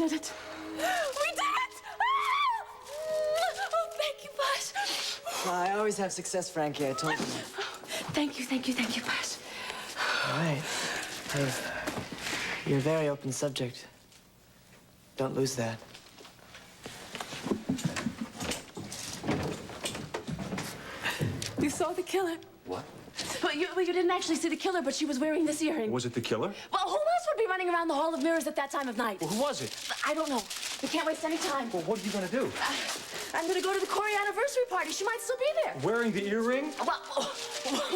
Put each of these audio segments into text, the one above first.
did it. We did it! Ah! Oh, thank you, Buzz. I always have success, Frankie. I told you. Thank you, Buzz. All right. Hey, you're a very open subject. Don't lose that. You saw the killer. What? Well, you didn't actually see the killer, but she was wearing this earring. Was it the killer? Well, who else would be running around the Hall of Mirrors at that time of night? Well, who was it? I don't know. We can't waste any time. Well, what are you gonna do? I'm gonna go to the Corey anniversary party. She might still be there. Wearing the earring? Well,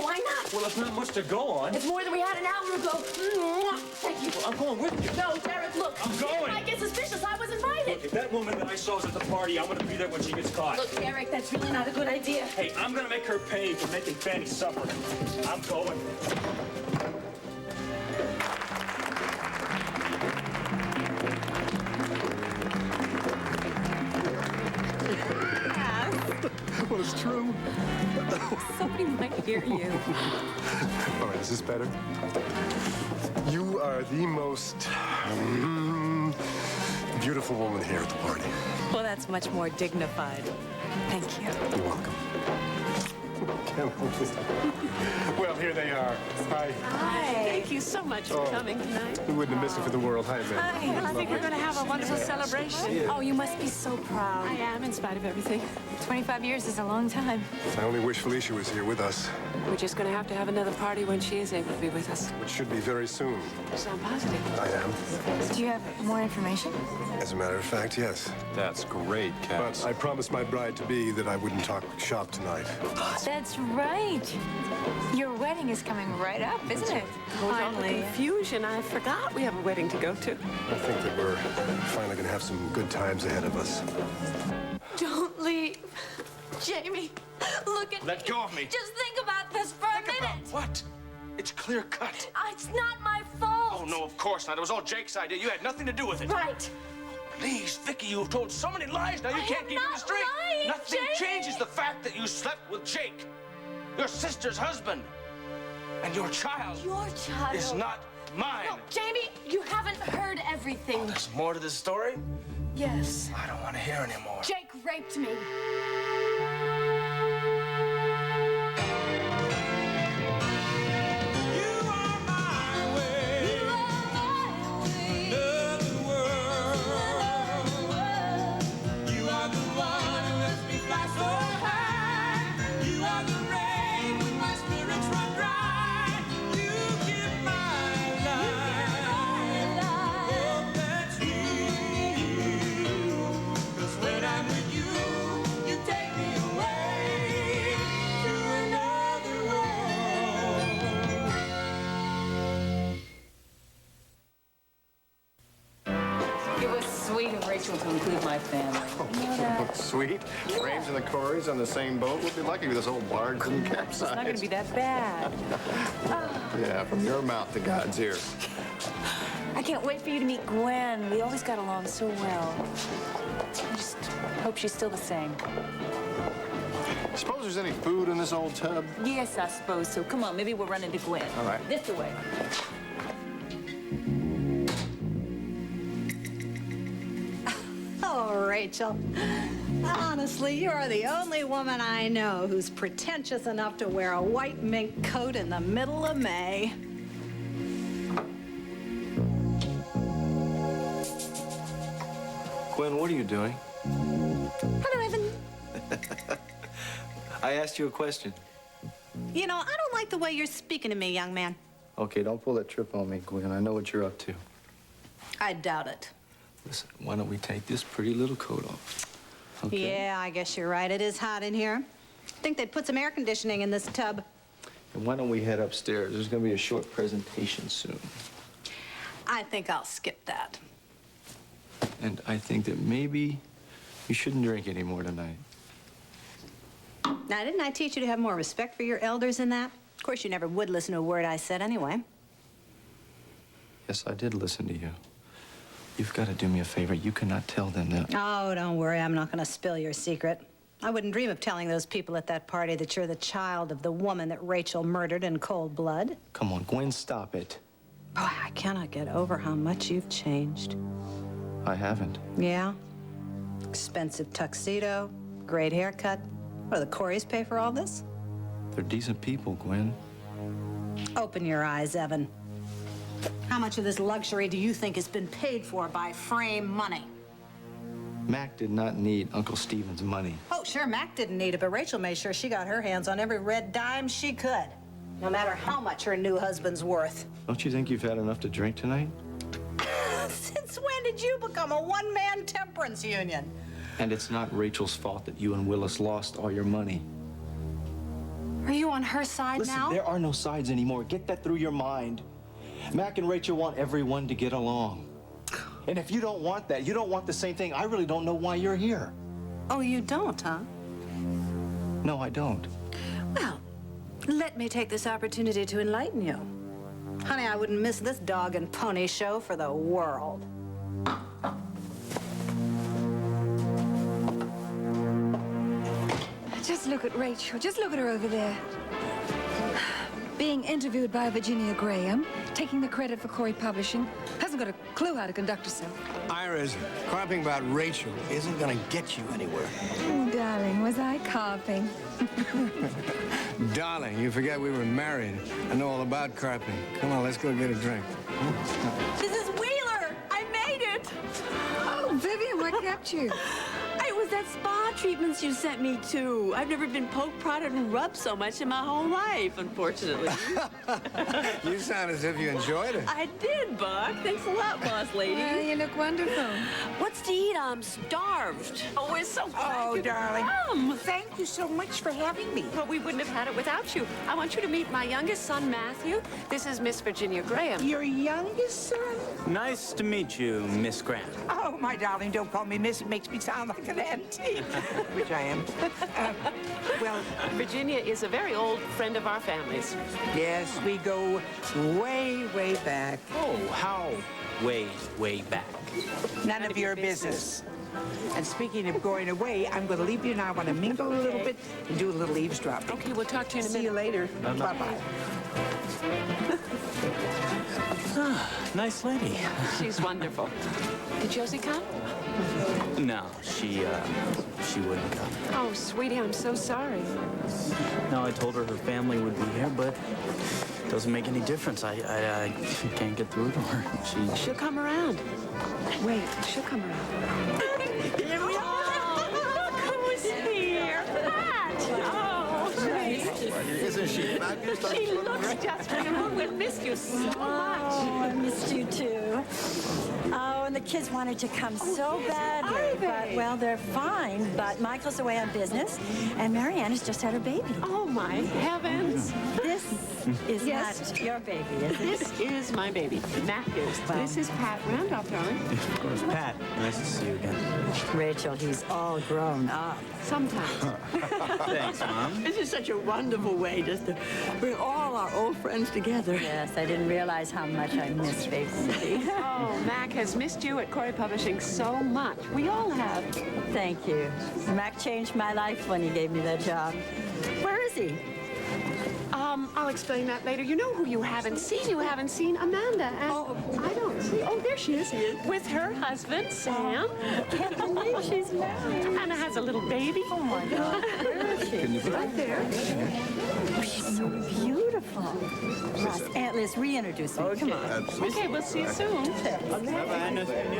why not? Well, it's not much to go on. It's more than we had an hour ago. Thank you. Well, I'm going with you. No, Derek, look. I'm going. You might get suspicious. I was invited. Look, if that woman that I saw is at the party, I'm gonna be there when she gets caught. Look, Derek, that's really not a good idea. Hey, I'm gonna make her pay for making Fanny suffer. I'm going. Well, it's true. Somebody might hear you. All right, is this better? You are the most beautiful woman here at the party. Well, that's much more dignified. Thank you. You're welcome. Well, here they are. Hi. Hi. Thank you so much for coming tonight. We wouldn't have missed it for the world. Hi, man. Hi. I think we're going to have a wonderful celebration. Oh, you must be so proud. I am, in spite of everything. 25 years is a long time. I only wish Felicia was here with us, We're just going to have another party when she is able to be with us. which should be very soon. You sound positive. I am. Do you have more information? As a matter of fact, yes. That's great, Cass. But I promised my bride-to-be that I wouldn't talk shop tonight. That's right. Your wedding is coming right up, isn't it? All the Finally. confusion. I forgot we have a wedding to go to. I think that we're finally going to have some good times ahead of us. Don't leave. Jamie, look at Let me. go of me. Just think about this for a minute. What? It's clear cut. It's not my fault. Oh, no, of course not. It was all Jake's idea. You had nothing to do with it. Right. Please, Vicky, you've told so many lies now you I can't am keep them not straight. lying, Nothing Jake. changes the fact that you slept with Jake, your sister's husband, and your child Your child. is not mine. No, Jamie, you haven't heard everything. There's more to this story? Yes. I don't want to hear anymore. Jake raped me. It was sweet of Rachel to include my family. Sweet. Rames and the Coreys on the same boat. We'll be lucky if this old barge didn't capsize. It's not going to be that bad. Yeah, from your mouth to God's ear. I can't wait for you to meet Gwen. We always got along so well. I just hope she's still the same. Suppose there's any food in this old tub? Yes, I suppose so. Come on, maybe we'll run into Gwen. All right. This way. Oh, Rachel. Honestly, you are the only woman I know who's pretentious enough to wear a white mink coat in the middle of May. Gwen, what are you doing? Hello, Evan. I asked you a question. You know, I don't like the way you're speaking to me, young man. Okay, don't pull that trip on me, Gwen. I know what you're up to. I doubt it. Listen, why don't we take this pretty little coat off? Okay? Yeah, I guess you're right. It is hot in here. Think they'd put some air conditioning in this tub. And why don't we head upstairs? There's going to be a short presentation soon. I think I'll skip that. And I think that maybe you shouldn't drink anymore tonight. Now, didn't I teach you to have more respect for your elders than that? Of course, you never would listen to a word I said anyway. Yes, I did listen to you. You've got to do me a favor. You cannot tell them that. Oh, don't worry. I'm not going to spill your secret. I wouldn't dream of telling those people at that party that you're the child of the woman that Rachel murdered in cold blood. Come on, Gwen, stop it. Boy, I cannot get over how much you've changed. I haven't. Yeah? Expensive tuxedo, great haircut. What, do the Coreys pay for all this? They're decent people, Gwen. Open your eyes, Evan. How much of this luxury do you think has been paid for by frame money? Mac did not need Uncle Steven's money. Oh, sure, Mac didn't need it, but Rachel made sure she got her hands on every red dime she could, no matter how much her new husband's worth. Don't you think you've had enough to drink tonight? Since when did you become a one-man temperance union? And it's not Rachel's fault that you and Willis lost all your money. Are you on her side Listen, now? there are no sides anymore. Get that through your mind. Mac and Rachel want everyone to get along. And if you don't want that, you don't want the same thing, I really don't know why you're here. Oh, you don't, huh? No, I don't. Well, let me take this opportunity to enlighten you. Honey, I wouldn't miss this dog and pony show for the world. Just look at Rachel. Just look at her over there. Being interviewed by Virginia Graham, taking the credit for Corey Publishing, hasn't got a clue how to conduct herself. Iris, carping about Rachel isn't gonna get you anywhere. Oh, darling, was I carping? Darling, you forget we were married. I know all about carping. Come on, let's go get a drink. Mrs. Wheeler, I made it. Oh, Vivian, what kept you? It was that spa treatments you sent me to. I've never been poked, prodded, and rubbed so much in my whole life, unfortunately. You sound as if you enjoyed it. I did, Buck. Thanks a lot, boss lady. Well, you look wonderful. What's to eat? I'm starved. Oh, we're so glad you darling. come. Thank you so much for having me. But we wouldn't have had it without you. I want you to meet my youngest son, Matthew. This is Miss Virginia Graham. Your youngest son? Nice to meet you, Miss Grant. Oh, my darling, don't call me Miss. It makes me sound like an antique, which I am. Well, Virginia is a very old friend of our family's. yes, we go way, way back. Oh, how way, way back. None of your business. And speaking of going away, I'm going to leave you now. I want to mingle a little bit and do a little eavesdropping. Okay, we'll talk to you in a See minute. you later. Bye-bye. Nice lady. She's wonderful. Did Josie come? No, she wouldn't come. Oh, sweetie, I'm so sorry. No, I told her family would be here, but it doesn't make any difference. I can't get through to her. She'll come around. Wait, she'll come around. Here we are. Look who's here. Pat. Oh, Isn't she fabulous? she looks just wonderful. We missed you so much. Oh, I missed you too. Oh, and the kids wanted to come so badly. But, well, they're fine. But Michael's away on business, and Marianne has just had her baby. Oh, my heavens. This is not your baby, is it? This is my baby, Matthews. This is Pat Randolph, darling. Of course, Pat. Nice to see you again. Rachel, he's all grown up. Sometimes. Thanks, Mom. This is such a wonderful way just to bring all our old friends together. Yes, I didn't realize how much I missed Face City. Oh, Mac has missed you at Corey Publishing so much. We all have. Thank you. Mac changed my life when he gave me that job. Where is he? I'll explain that later. You know who you haven't seen? You haven't seen Amanda. And I don't see. Oh, there she is. With her husband, Sam. Can't believe she's married. Anna has a little baby. Oh, my God. Where is she? Right there. Oh, she's so beautiful. Ross, Aunt Liz, reintroduce me. Come on. Okay, we'll see you soon.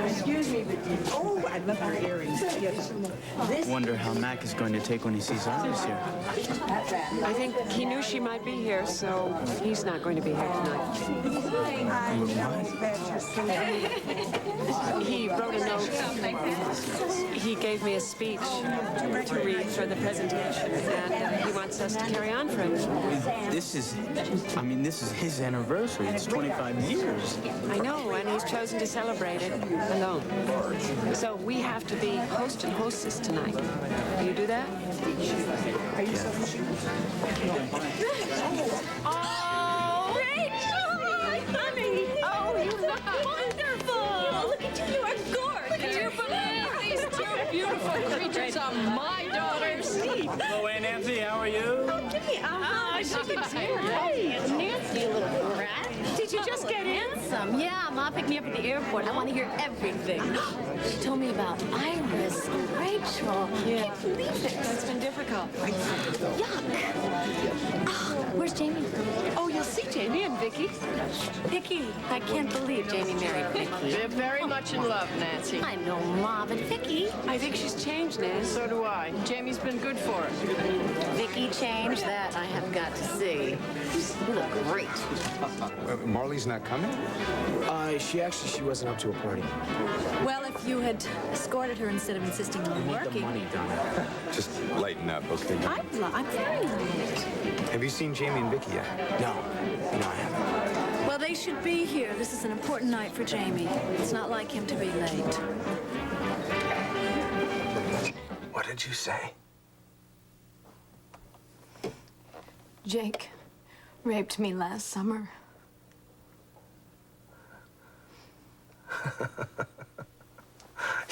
Excuse me, but oh, I love your earrings. Yes. Wonder how Mac is going to take when he sees others here. I think he knew she might be here, so he's not going to be here tonight. He wrote a note. He gave me a speech to read for the presentation, and he wants us to carry on for him. This is his anniversary. It's 25 years. I know, and he's chosen to celebrate it alone. So we have to be host and hostess tonight. Will you do that? Oh, Rachel! Honey! Oh, you look wonderful! Look at you, you are gorgeous! Can you believe these two beautiful creatures are my daughters? Hello, Aunt Nancy. How are you? Oh, give me a hug. She looks great. Nancy, you little brat. Did you just get in? Mom. Yeah, Mom picked me up at the airport. I want to hear everything. She told me about Iris and Rachel. Yeah. I can't believe it. It's been difficult. Yuck. Oh, where's Jamie? Oh, you'll see Jamie and Vicky. Vicky. I can't believe Jamie married Vicky. They're very much in love, Nancy. I know, Mom, but Vicky. I think she's changed, Nancy. So do I. Jamie's been good for her. Vicky changed? That I have got to see. You look great. Marley's not coming? She wasn't up to a party. Well, if you had escorted her instead of insisting on working. Donna. Just lighten up, okay? I'm very light. Have you seen Jamie and Vicky yet? No, I haven't. Well, they should be here. This is an important night for Jamie. It's not like him to be late. What did you say? Jake raped me last summer.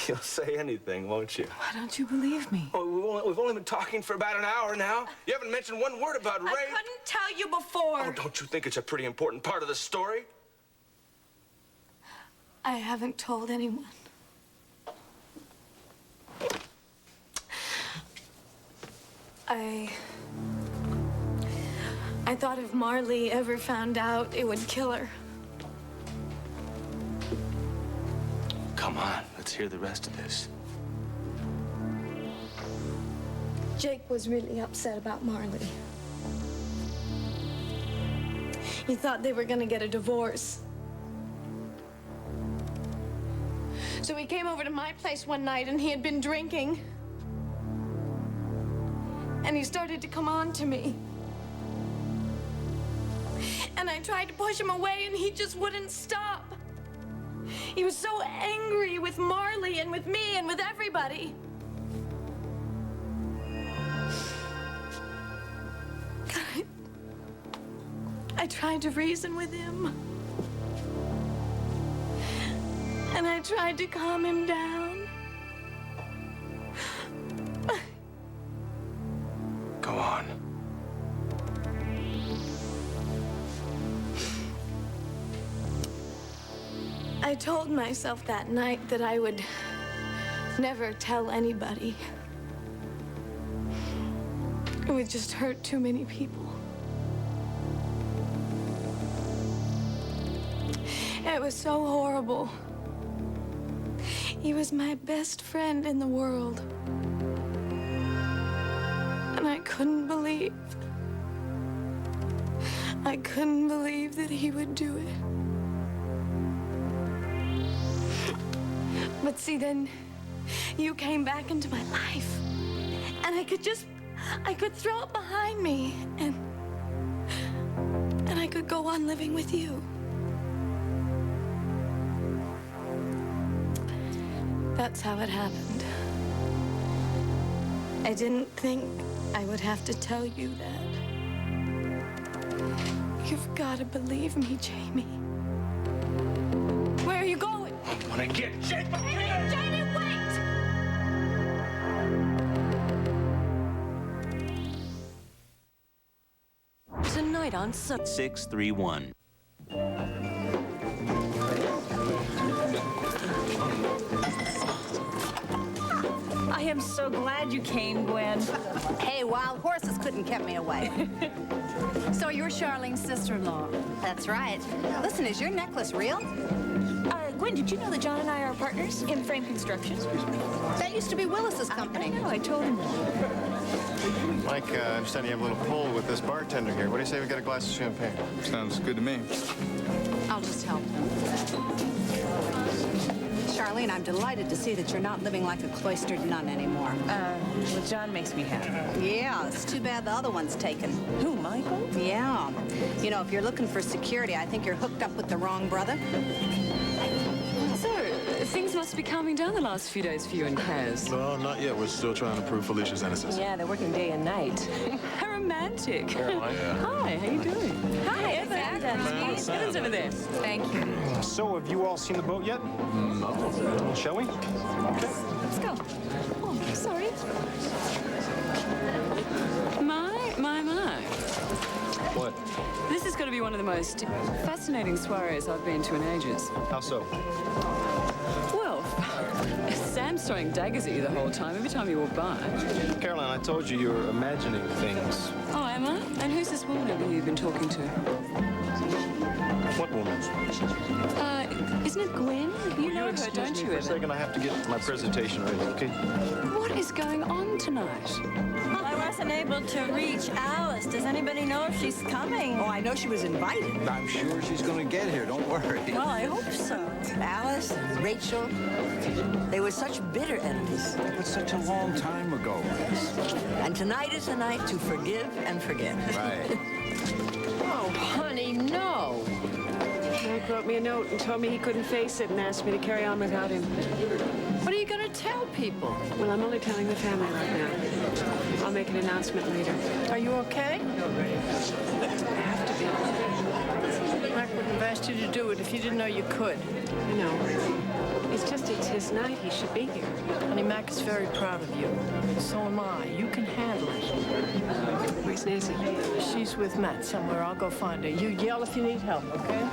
You'll say anything, won't you? Why don't you believe me? Oh, we've only been talking for about an hour now. You haven't mentioned one word about rape. I couldn't tell you before. Oh, don't you think it's a pretty important part of the story? I haven't told anyone. I thought if Marley ever found out, it would kill her. Come on, let's hear the rest of this. Jake was really upset about Marley. He thought they were gonna get a divorce. So he came over to my place one night and he had been drinking. And he started to come on to me. And I tried to push him away and he just wouldn't stop. He was so angry with Marley and with me and with everybody. I tried to reason with him. And I tried to calm him down. Go on. I told myself that night that I would never tell anybody. It would just hurt too many people. It was so horrible. He was my best friend in the world. And I couldn't believe that he would do it. But see, then you came back into my life. And I could throw it behind me. And I could go on living with you. That's how it happened. I didn't think I would have to tell you that. You've got to believe me, Jamie. Where are you going? I'm gonna get Jake. Jamie, wait! Tonight on 631. I am so glad you came, Gwen. Hey, wild horses couldn't keep me away. So you're Charlene's sister-in-law. That's right. Listen, is your necklace real? Gwen, did you know that John and I are partners in frame construction? That used to be Willis's company. I know, I told him that. Mike, I understand you have a little pull with this bartender here. What do you say we get a glass of champagne? Sounds good to me. I'll just help. Charlene, I'm delighted to see that you're not living like a cloistered nun anymore. Well, John makes me happy. Yeah, it's too bad the other one's taken. Who, Michael? Yeah. You know, if you're looking for security, I think you're hooked up with the wrong brother. So, things must be calming down the last few days for you and Kaz. Well, not yet. We're still trying to prove Felicia's innocence. Yeah, they're working day and night. How romantic. Caroline. Hi, how you doing? Hi, Evan. Evan's over there. Thank you. So, have you all seen the boat yet? No. Shall we? Okay. Let's go. Oh, sorry. My. What? This is going to be one of the most fascinating soirees I've been to in ages. How so? Well, Sam's throwing daggers at you the whole time, every time you walk by. Caroline, I told you were imagining things. Oh, am I? And who's this woman over here you've been talking to? What woman? Isn't it Gwen? You know her, Excuse don't me you, for a Evan? second. I have to get my presentation ready, okay? What is going on tonight? Well, I wasn't able to reach Alice. Does anybody know if she's coming? Oh, I know she was invited. I'm sure she's going to get here. Don't worry. Well, I hope so. Alice and Rachel, they were such bitter enemies. That was such a long time ago. And tonight is the night to forgive and forget. Right. Oh, honey, no. Mac wrote me a note and told me he couldn't face it and asked me to carry on without him. What are you going to tell people? Well, I'm only telling the family right now. I'll make an announcement later. Are you okay? I have to be. Mac wouldn't have asked you to do it if you didn't know you could. I know. It's his night. He should be here. Honey, Mac is very proud of you. So am I. You can handle it. Where's Nancy? She's with Matt somewhere. I'll go find her. You yell if you need help, okay?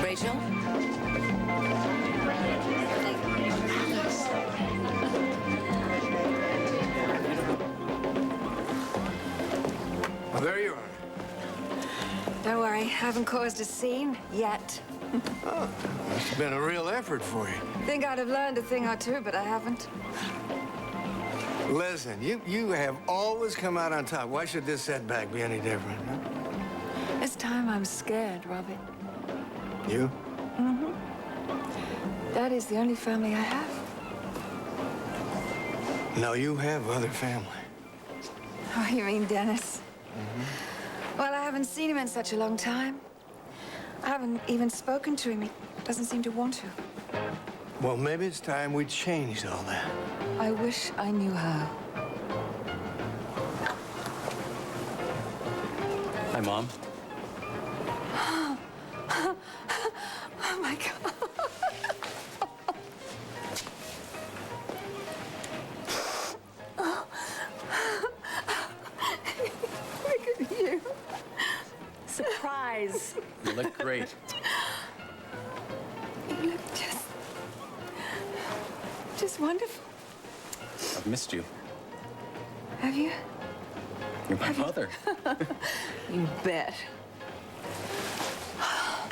Rachel? Well, there you are. Don't worry, I haven't caused a scene yet. Oh, it's been a real effort for you. Think I'd have learned a thing or two, but I haven't. Listen, you have always come out on top. Why should this setback be any different? Huh? This time I'm scared, Robert. You? Mm-hmm. That is the only family I have. No, you have other family. Oh, you mean Dennis? Well, I haven't seen him in such a long time. I haven't even spoken to him. He doesn't seem to want to. Well, maybe it's time we changed all that. I wish I knew how. Hi, Mom. Oh, my God. Look at you. Surprise. You look great. You look just wonderful. I've missed you. Have you? You're my mother. You bet. I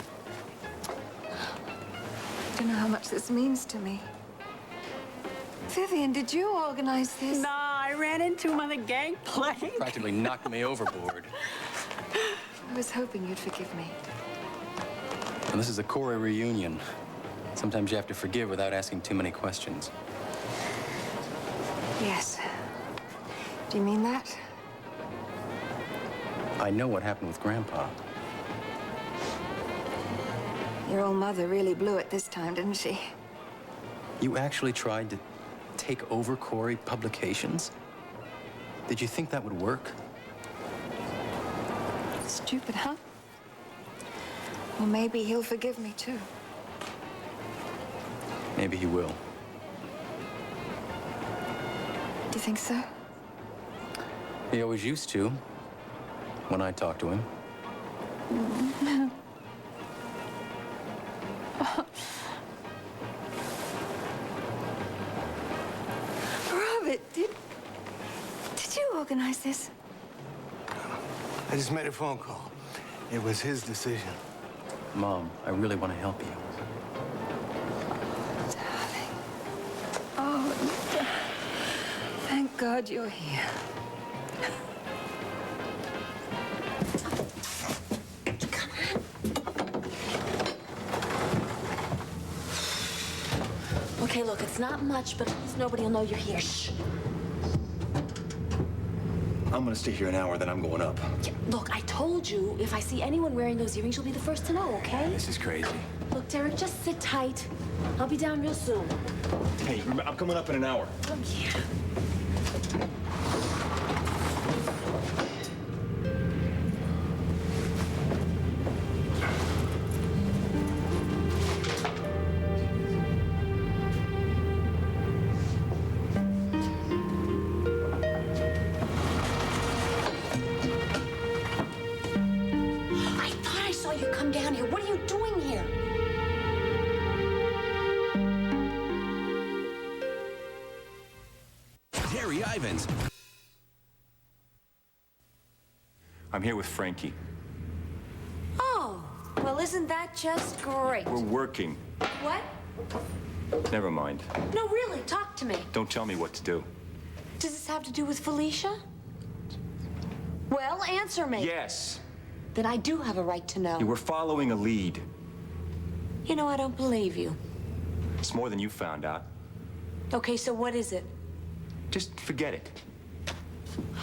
don't know how much this means to me. Vivian, did you organize this? No, I ran into him on the gangplank. Practically knocked me overboard. I was hoping you'd forgive me. And this is a Corey reunion. Sometimes you have to forgive without asking too many questions. Yes. Do you mean that? I know what happened with Grandpa. Your old mother really blew it this time, didn't she? You actually tried to take over Corey Publications? Did you think that would work? Stupid, huh? Well, maybe he'll forgive me, too. Maybe he will. Do you think so? He always used to, when I talked to him. Robert, did you organize this? I just made a phone call. It was his decision. Mom, I really want to help you. Darling. Oh, thank God you're here. Okay, look, it's not much, but at least nobody will know you're here. Shh. I'm gonna stay here an hour, then I'm going up. Yeah, look, I told you, if I see anyone wearing those earrings, you'll be the first to know, okay? This is crazy. Look, Derek, just sit tight. I'll be down real soon. Hey, I'm coming up in an hour. Oh, yeah. I'm here with Frankie. Oh, well, isn't that just great? We're working. What? Never mind. No, really, talk to me. Don't tell me what to do. Does this have to do with Felicia? Well, answer me. Yes. Then I do have a right to know. You were following a lead. You know, I don't believe you. It's more than you found out. Okay, so what is it? Just forget it.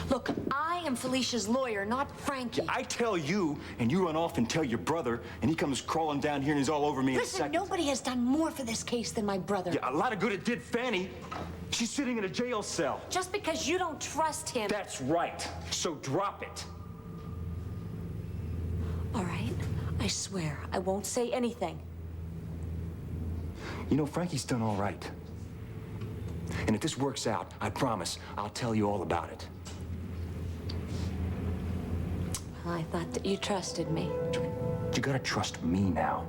Look, I am Felicia's lawyer, not Frankie. I tell you, and you run off and tell your brother, and he comes crawling down here and he's all over me in a second. Nobody has done more for this case than my brother. Yeah, a lot of good it did Fanny. She's sitting in a jail cell. Just because you don't trust him. That's right. So drop it. All right. I swear, I won't say anything. You know, Frankie's done all right. And if this works out, I promise I'll tell you all about it. I thought that you trusted me. You gotta trust me now,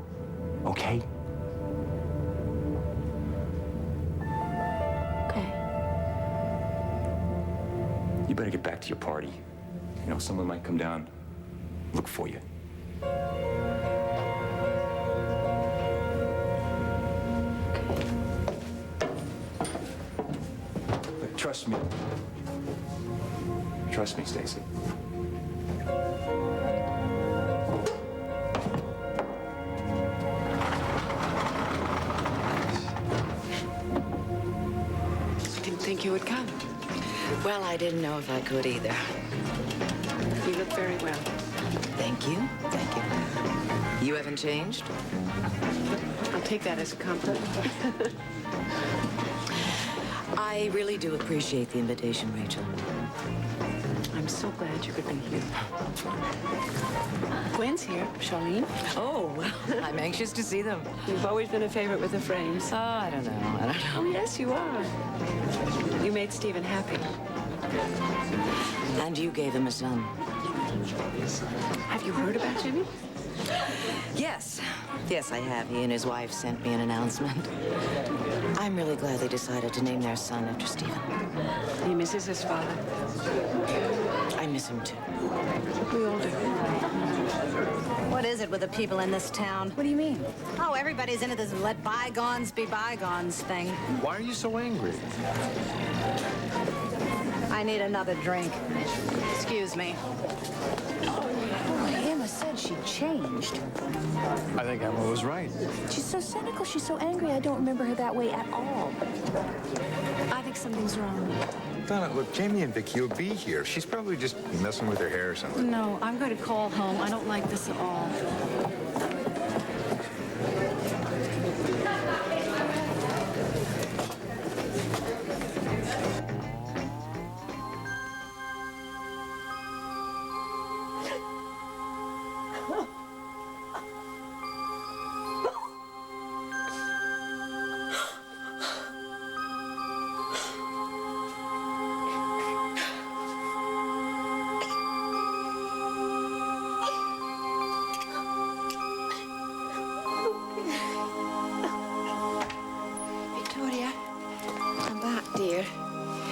okay? Okay. You better get back to your party. You know, someone might come down, look for you. But trust me. Trust me, Stacy. Think you would come? Well, I didn't know if I could either. You look very well. Thank you. Thank you. You haven't changed? I'll take that as a compliment. I really do appreciate the invitation, Rachel. I'm so glad you could be here. Gwen's here, Charlene. Oh, well, I'm anxious to see them. You've always been a favorite with the Frames. Oh, I don't know. Oh, yes, you are. You made Stephen happy. And you gave him a son. Have you heard about Jimmy? Yes. Yes, I have. He and his wife sent me an announcement. I'm really glad they decided to name their son after Stephen. He misses his father. I miss him, too. We all do. What is it with the people in this town? What do you mean? Oh, everybody's into this let bygones be bygones thing. Why are you so angry? I need another drink. Excuse me. Emma said she changed. I think Emma was right. She's so cynical, she's so angry, I don't remember her that way at all. I think something's wrong. Donna, look, Jamie and Vicky will be here. She's probably just messing with her hair or something. No, I'm going to call home. I don't like this at all.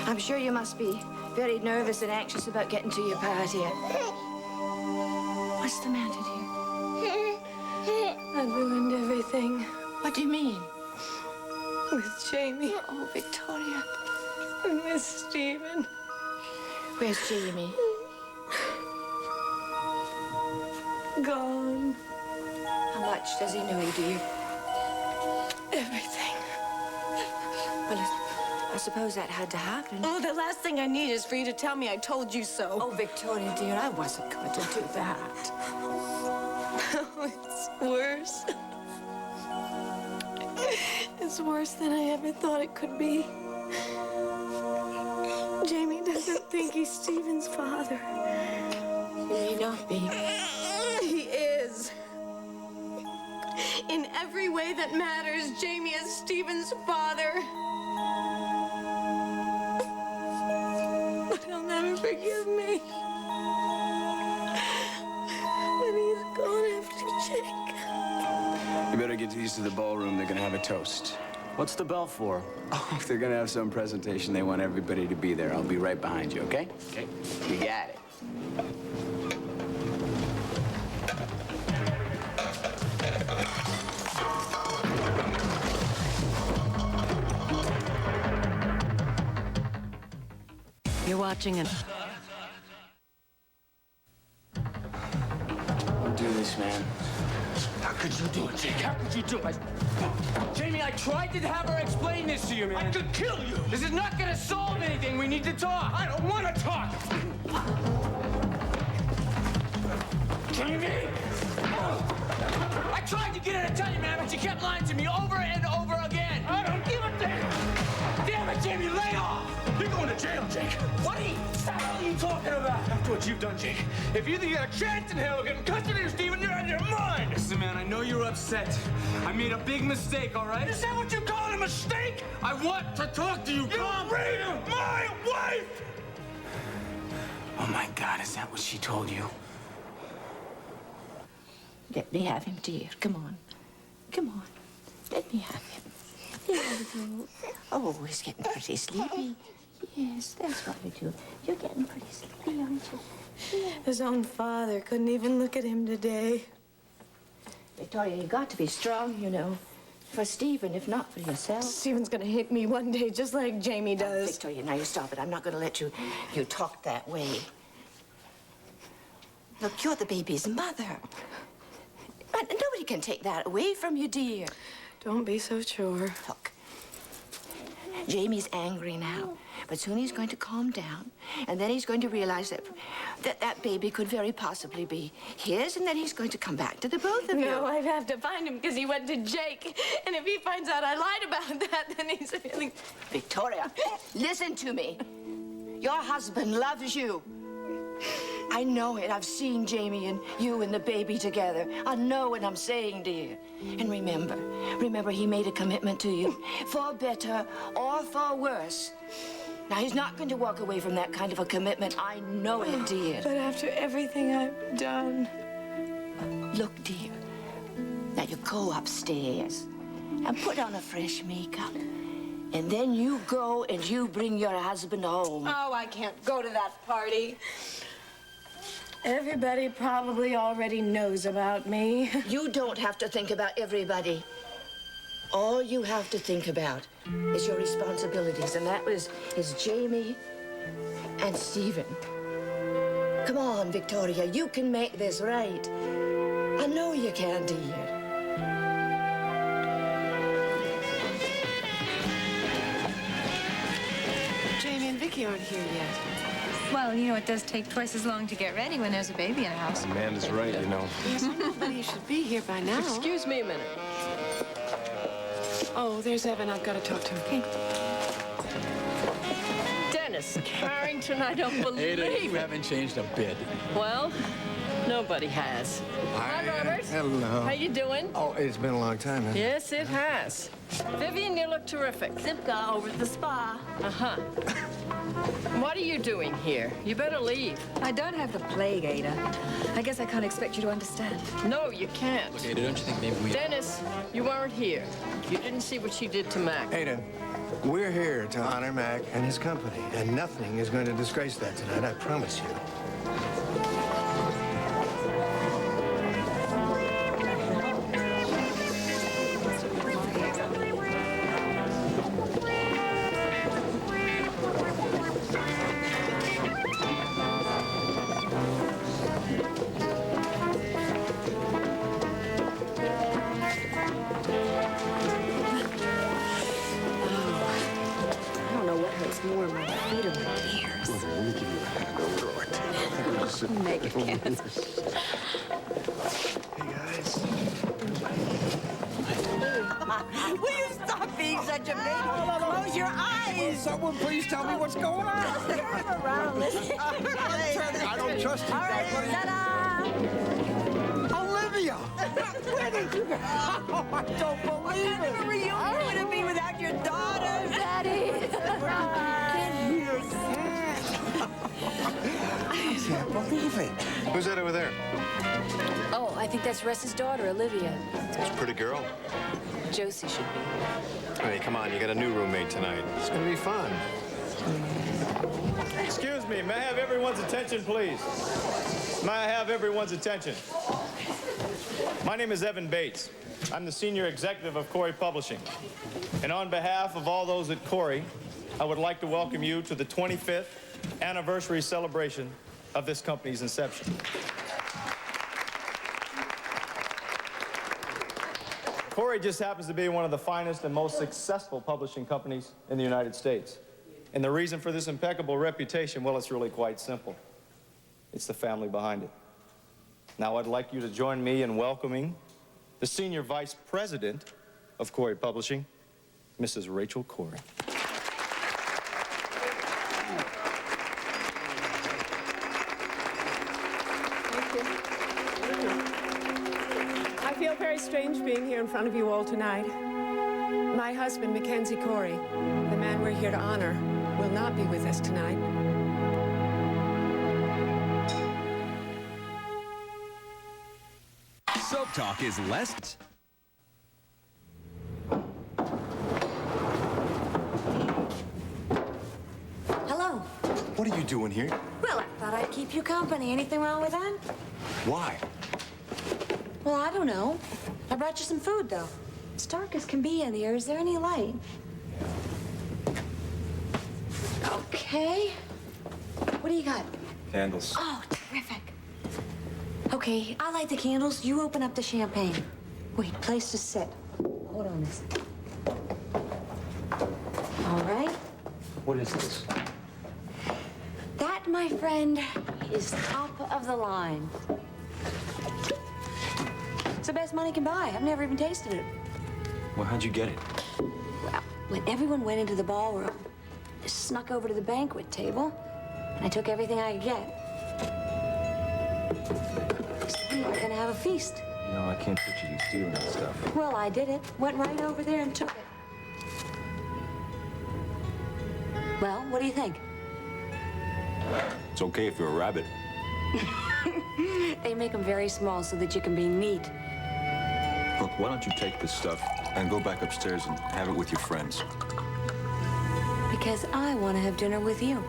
I'm sure you must be very nervous and anxious about getting to your party. What's the matter, dear? I ruined everything. What do you mean? With Jamie. Oh, Victoria. And with Stephen. Where's Jamie? Gone. How much does he know, dear? Everything. Well, I suppose that had to happen. Oh, the last thing I need is for you to tell me I told you so. Oh, Victoria, dear, I wasn't going to do that. Oh, it's worse. It's worse than I ever thought it could be. Jamie doesn't think he's Stephen's father. He may not be. He is. In every way that matters, Jamie is Stephen's father. But he'll never forgive me. When he's gone after Jake. You better get used to the ballroom. They're gonna have a toast. What's the bell for? Oh, they're gonna have some presentation. They want everybody to be there. I'll be right behind you, okay? Okay. You got it. watching and... Don't do this, man. How could you do it, Jake? How could you do it? Jamie, I tried to have her explain this to you, man. I could kill you. This is not gonna solve anything. We need to talk. I don't want to talk. Jamie! I tried to get her to tell you, man, but she kept lying to me over and over again. I don't give a damn. Damn it, Jamie, lay off. You're going to jail, Jake. What the hell are you talking about? After what you've done, Jake. If you think you got a chance in hell of getting custody of Steven, you're out of your mind. Listen, man, I know you're upset. I made a big mistake, all right? Is that what you call a mistake? I want to talk to you. You raped my wife! Oh, my God, is that what she told you? Let me have him, dear. Come on. Come on. Let me have him. There we go. Oh, he's getting pretty sleepy. Yes, that's what we do. You're getting pretty sleepy, aren't you? Yeah. His own father couldn't even look at him today. Victoria, you got to be strong, you know. For Steven, if not for yourself. Steven's gonna hate me one day, just like Jamie does. Victoria, now you stop it. I'm not gonna let you talk that way. Look, you're the baby's mother. But nobody can take that away from you, dear. Don't be so sure. Look, Jamie's angry now, but soon he's going to calm down, and then he's going to realize that baby could very possibly be his, and then he's going to come back to the both of you. No, I'd have to find him because he went to Jake, and if he finds out I lied about that, then he's really... Victoria, listen to me. Your husband loves you. I know it. I've seen Jamie and you and the baby together. I know what I'm saying, dear. And remember he made a commitment to you, for better or for worse. Now, he's not going to walk away from that kind of a commitment. I know it, dear. But after everything I've done... Look, dear, now you go upstairs and put on a fresh makeup. And then you go and you bring your husband home. Oh, I can't go to that party. Everybody probably already knows about me. You don't have to think about everybody. All you have to think about is your responsibilities, and that is Jamie and Steven. Come on, Victoria, you can make this right. I know you can, dear. Jamie and Vicky aren't here yet. Well, you know, it does take twice as long to get ready when there's a baby in the house. Amanda's right, you know. Yes, nobody should be here by now. Excuse me a minute. Oh, there's Evan. I've got to talk to him. Dennis Carrington, I don't believe Ada, it. you haven't changed a bit. Well, nobody has. Hi, Robert. Hello. How you doing? Oh, it's been a long time, hasn't it? Yes, it has. Vivian, you look terrific. Zipka over at the spa. Uh-huh. What are you doing here? You better leave. I don't have the plague, Ada. I guess I can't expect you to understand. No, you can't. Look, Ada, don't you think maybe we... Dennis, you weren't here. You didn't see what she did to Mac. Ada, we're here to honor Mac and his company, and nothing is going to disgrace that tonight, I promise you. More my feet or my ears. Let me give you a hand over it. Make it can. Hey, guys. Will you stop being such a baby? Close your eyes. Someone please tell me what's going on. Turn around. Listen. I don't trust you. All right, ta-da! Olivia! Where did you go? Oh, I don't believe it. Where were you going to be without your daughter, Daddy? I can't believe it. Who's that over there? Oh, I think that's Russ's daughter, Olivia. That's a pretty girl. Josie should be. Hey, come on, you got a new roommate tonight. It's gonna be fun. Excuse me, may I have everyone's attention, please? May I have everyone's attention? My name is Evan Bates. I'm the senior executive of Corey Publishing. And on behalf of all those at Corey, I would like to welcome you to the 25th anniversary celebration of this company's inception. Corey just happens to be one of the finest and most successful publishing companies in the United States. And the reason for this impeccable reputation, well, it's really quite simple. It's the family behind it. Now, I'd like you to join me in welcoming the Senior Vice President of Corey Publishing, Mrs. Rachel Corey. I feel very strange being here in front of you all tonight. My husband, Mackenzie Corey, the man we're here to honor, will not be with us tonight. Soap Talk is less... Hello. What are you doing here? Well, I thought I'd keep you company. Anything wrong with that? Why? Well, I don't know. I brought you some food, though. It's dark as can be in here. Is there any light? Okay. What do you got? Candles. Oh, terrific. Okay, I light the candles. You open up the champagne. Wait, place to sit. Hold on this. All right. What is this? That, my friend, is top of the line. It's the best money can buy. I've never even tasted it. Well, how'd you get it? Well, when everyone went into the ballroom, I snuck over to the banquet table, and I took everything I could get. We were gonna have a feast. You know, I can't picture you stealing that stuff. Well, I did it. Went right over there and took it. Well, what do you think? It's okay if you're a rabbit. They make them very small so that you can be neat. Look, why don't you take this stuff and go back upstairs and have it with your friends? Because I want to have dinner with you.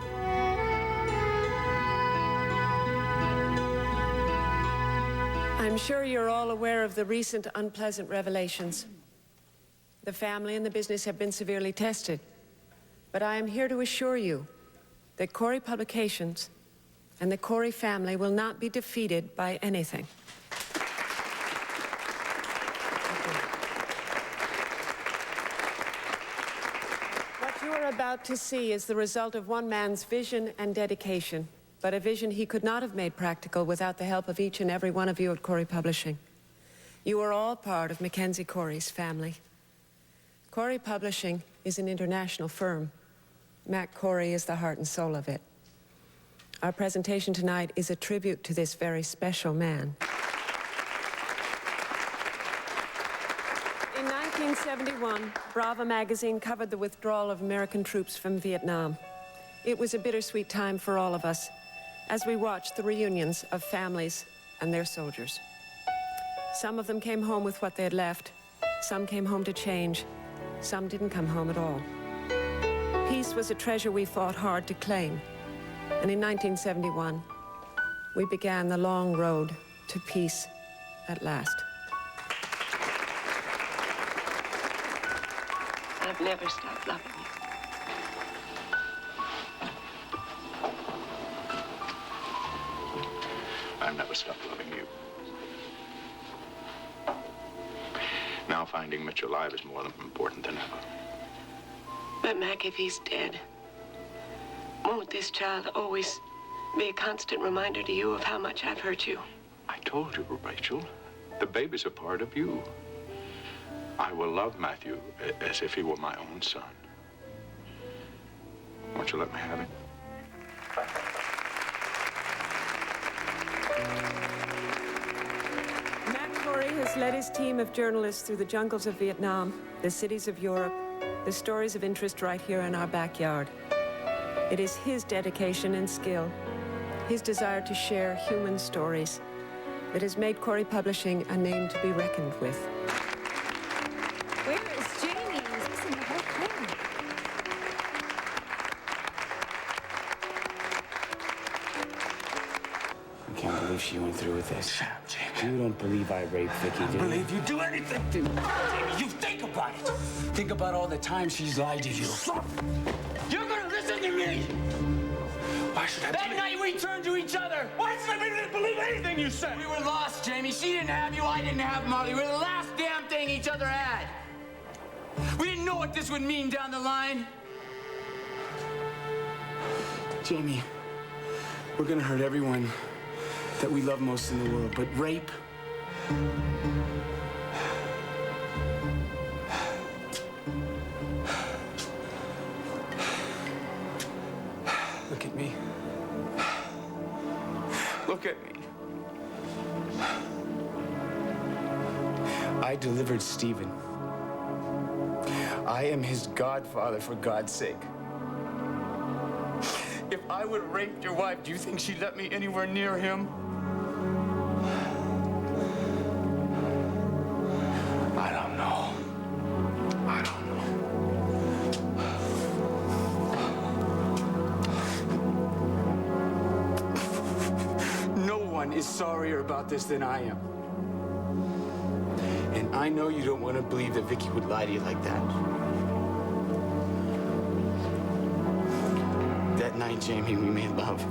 I'm sure you're all aware of the recent unpleasant revelations. The family and the business have been severely tested. But I am here to assure you that Corey Publications and the Corey family will not be defeated by anything. What you are about to see is the result of one man's vision and dedication, but a vision he could not have made practical without the help of each and every one of you at Corey Publishing. You are all part of Mackenzie Corey's family. Corey Publishing is an international firm. Mac Corey is the heart and soul of it. Our presentation tonight is a tribute to this very special man. In 1971, Brava magazine covered the withdrawal of American troops from Vietnam. It was a bittersweet time for all of us as we watched the reunions of families and their soldiers. Some of them came home with what they had left. Some came home to change. Some didn't come home at all. Peace was a treasure we fought hard to claim. And in 1971, we began the long road to peace at last. I've never stopped loving you. I've never stopped loving you. Now finding Mitch alive is more important than ever. But Mac, if he's dead, won't this child always be a constant reminder to you of how much I've hurt you? I told you, Rachel, the baby's a part of you. I will love Matthew as if he were my own son. Won't you let me have it? Mac Corey has led his team of journalists through the jungles of Vietnam, the cities of Europe, the stories of interest right here in our backyard. It is his dedication and skill, his desire to share human stories, that has made Corey Publishing a name to be reckoned with. Where is Jamie? He's missing the whole thing. I can't believe she went through with this. You don't believe I raped Vicky, do you? I believe you do anything. You think about it. Think about all the times she's lied to you. You're gonna listen to me. Why That night we turned to each other. Why did I didn't believe anything you said? We were lost, Jamie. She didn't have you, I didn't have Marley. We were the last damn thing each other had. We didn't know what this would mean down the line. Jamie, we're gonna hurt everyone that we love most in the world, but rape? Look at me. Look at me. I delivered Stephen. I am his godfather, for God's sake. If I would have raped your wife, do you think she'd let me anywhere near him? I don't know. I don't know. No one is sorrier about this than I am. And I know you don't want to believe that Vicky would lie to you like that. That night, Jamie, we made love.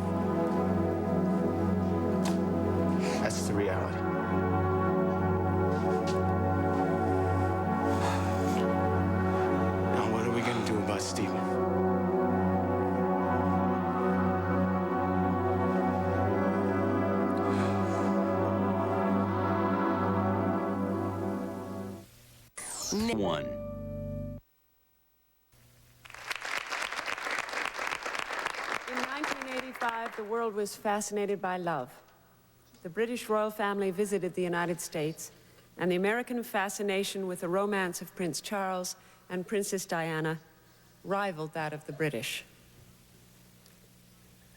That's the reality. Now, what are we going to do about Stephen? One. In 1985, the world was fascinated by love. The British royal family visited the United States, and the American fascination with the romance of Prince Charles and Princess Diana rivaled that of the British.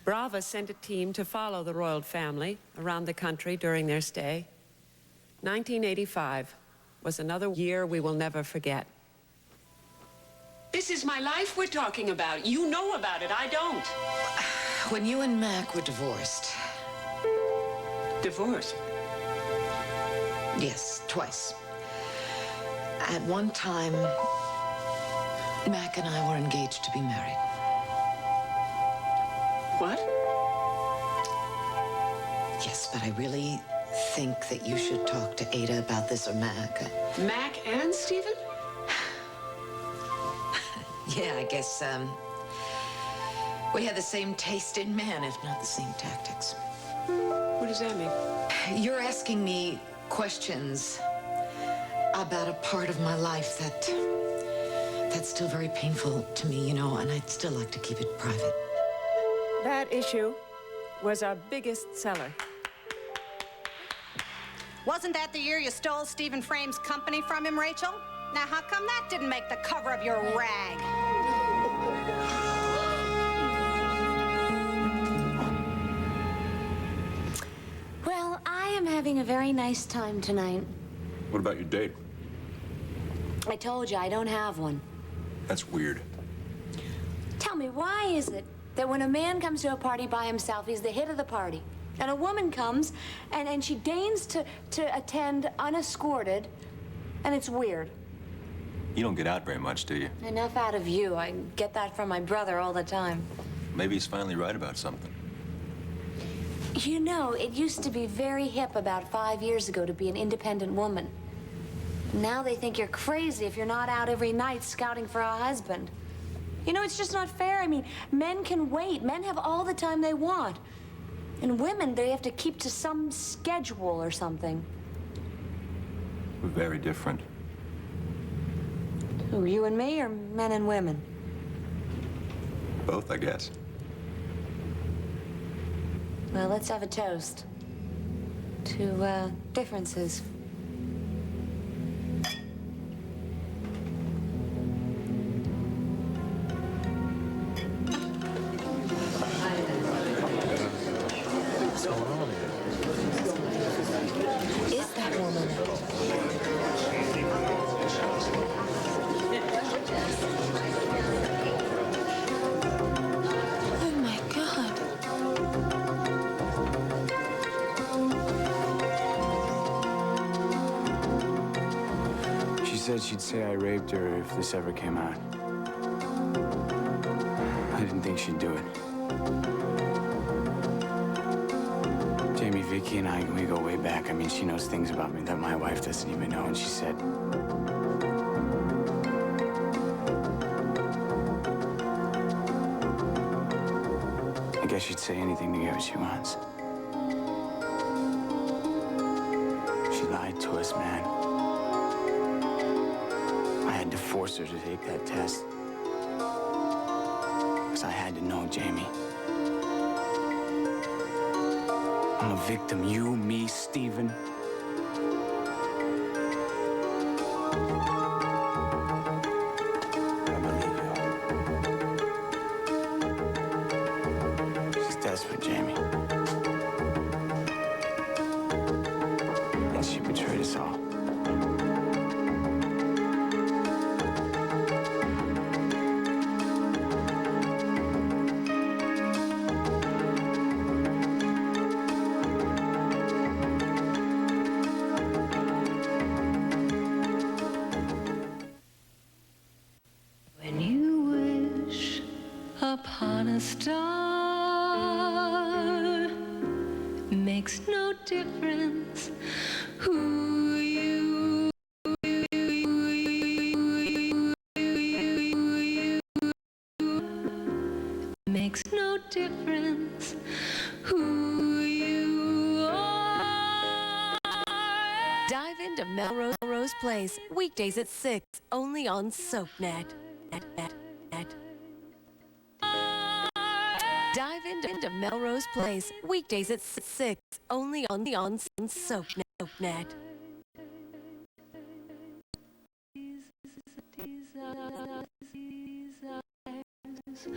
Brava sent a team to follow the royal family around the country during their stay. 1985 was another year we will never forget. This is my life we're talking about. You know about it, I don't. When you and Mac were divorced. Divorced? Yes, twice. At one time, Mac and I were engaged to be married. What? Yes, but I really think that you should talk to Ada about this or Mac. Mac and Stephen? Yeah, I guess, we have the same taste in men, if not the same tactics. What does that mean? You're asking me questions about a part of my life that's still very painful to me, you know, and I'd still like to keep it private. That issue was our biggest seller. Wasn't that the year you stole Stephen Frame's company from him, Rachel? Now, how come that didn't make the cover of your rag? Well, I am having a very nice time tonight. What about your date? I told you, I don't have one. That's weird. Tell me, why is it that when a man comes to a party by himself, he's the hit of the party, and a woman comes and she deigns to attend unescorted, and it's weird? You don't get out very much, do you? Enough out of you. I get that from my brother all the time. Maybe he's finally right about something. You know, it used to be very hip about 5 years ago to be an independent woman. Now they think you're crazy if you're not out every night scouting for a husband. You know, it's just not fair. I mean, men can wait. Men have all the time they want. And women, they have to keep to some schedule or something. We're very different. Who, you and me, or men and women? Both, I guess. Well, let's have a toast to differences. What's going on here? Is that woman? Oh, my God. She said she'd say I raped her if this ever came out. I didn't think she'd do it. Jamie, Vicky and I, we go way back. I mean, she knows things about me that my wife doesn't even know, and she said... I guess she'd say anything to get what she wants. She lied to us, man. I had to force her to take that test. Because I had to know, Jamie. I'm a victim. You, me, Stephen. I believe you. She's desperate, Jamie. And she betrayed us all. When you wish upon a star, makes no difference who you makes no difference who you are. Dive into Melrose Place, weekdays at 6, only on SoapNet. Dive into Melrose Place, weekdays at 6, only on SoapNet. These eyes